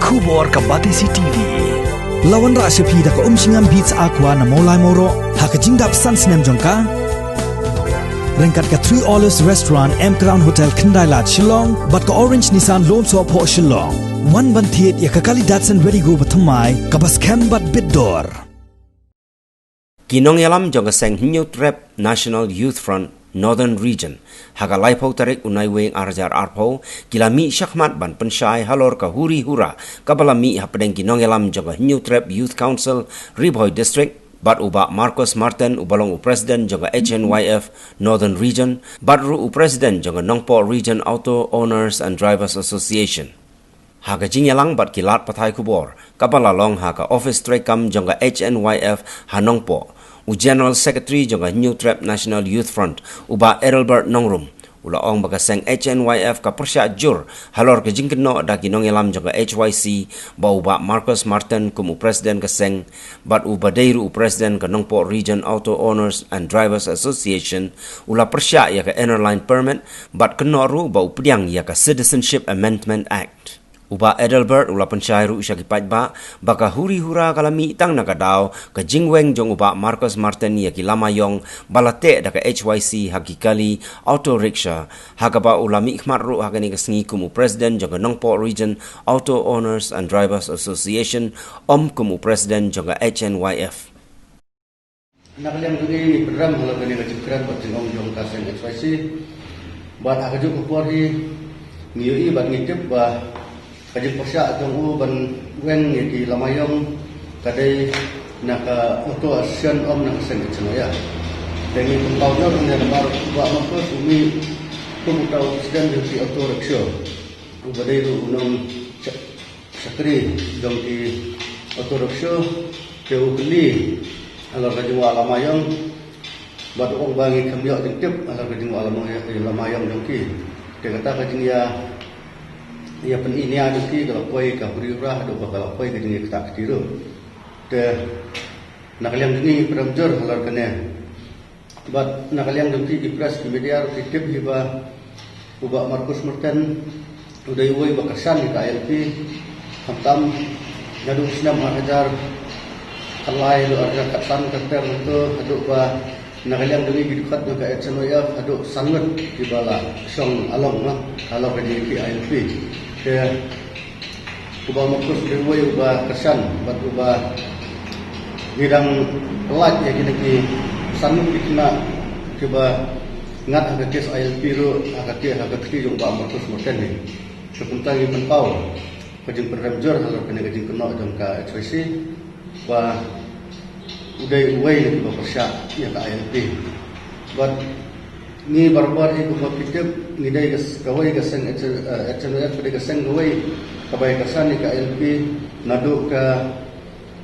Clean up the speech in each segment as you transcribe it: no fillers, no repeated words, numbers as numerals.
Kubor ka Batisi TV. Lawan ra sepi da ka singam beats aqua na molai moro ha ka jingdap sunsnem jongka. Rengkat ka 3 Olives Restaurant M Crown Hotel Kendai Lat Shillong bat ka Orange Nissan Lone So Po Shillong. One ban thiet ya ka kali Datsun Ready Go bathamai ka bas kem bat bidor. Kinong yalam jong seng New Trap National Youth Front Northern Region haga laipau tarik unai weng arjar arpau kilami syakmat ban pensyai halor ka huri hura kabalami hapedeng kinong yalam jong New Trap Youth Council Riboy District bat uba Marcos Martin ubalong President jong HNYF Northern Region bat ru President jong Nongpo Region Auto Owners and Drivers Association haga jingyalang bat kilat patai kubor kabalalong haga office trekam jong HNYF Hanongpo General Secretary jong New Trap National Youth Front uba Edelbert Nongrum ulaong bagaseng HNYF ka persya jur halor ke jingkeno da kinong yalam jong HYC ba uba Marcos Martin kumu President kaseng bat uba Deiru President ka Nongpo Region Auto Owners and Drivers Association ula persya ya ka Innerline Permit bat kenoru ba updiang ya ka Citizenship Amendment Act uba Edelbert ula pensyairu isyakipat ba baka huri hura kalami tang nakadaw ka jingweng jong uba Marcos Martin ya kilamayong balate da ka HYC hakikali auto rickshaw hakaba ulami ikmaru hakani kasengi kumu President jong Nongpo Region Auto Owners and Drivers Association kumu President jong HNYF nakaliang duni program halo kani ka jikran bat jong kasen HYC bat akajo kupori ngiyoi bat ngitip ba kaji persya jong ban wen di lamayong kadai naka auto asian nak sen chanoya dengan tempaunya dengan bar wa mako sumi kumutau presiden di auto rickshaw ubadai ru unong sakri jong di auto rickshaw ke ubli alar kaji wa lamayong bat ong bangi kamyo tip alar kaji wa lamayong jong ki kata kaji ya peninia duki kalau koi ka hurira do bakal koi ka dingi tak tiru te nakaliang dingi peramjur halar kene bat nakaliang duki di press di media titip hiba uba Marcos Martin udai woi bakasan di KLP hamtam ngadu senam hajar kalai do arja katan kater itu adu ba nakaliang dingi gidukat do ka HNYF adu sangat di bala song along na kalau ka di KLP ke ubah Marcos Dewi ubah kesan bat ubah bidang pelat ya kita ki sanu dikena coba ngat agak kes ILP ro agak ki ubah Marcos Martin ni sepunta gi menpau kajing peremjor halar kena kajing kena jong ka HYC ba udai uai ni ubah persya ya ka ILP bat ni barbar ibu mapitip ni dai kawai gaseng HNYF pada gaseng kawai kabai kasan ni ka LP nadu ka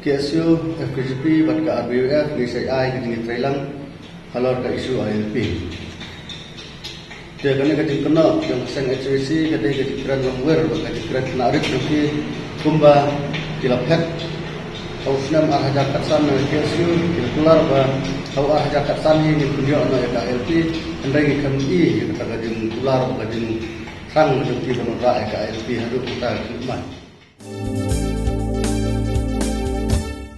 KSU FKJP bat ka RBUF ni SAI ni trailang halor ka isu ILP dia kena kena yang gaseng HYC kadai kran langwer ka kran narik ki kumba kilaphet Ausnam arhaja katsan KSU keluar ba au arhaja katsan ini kunjo na KLP andai kami kata kajin ular kajin sang kajin ki banora KLP hadu kita khidmat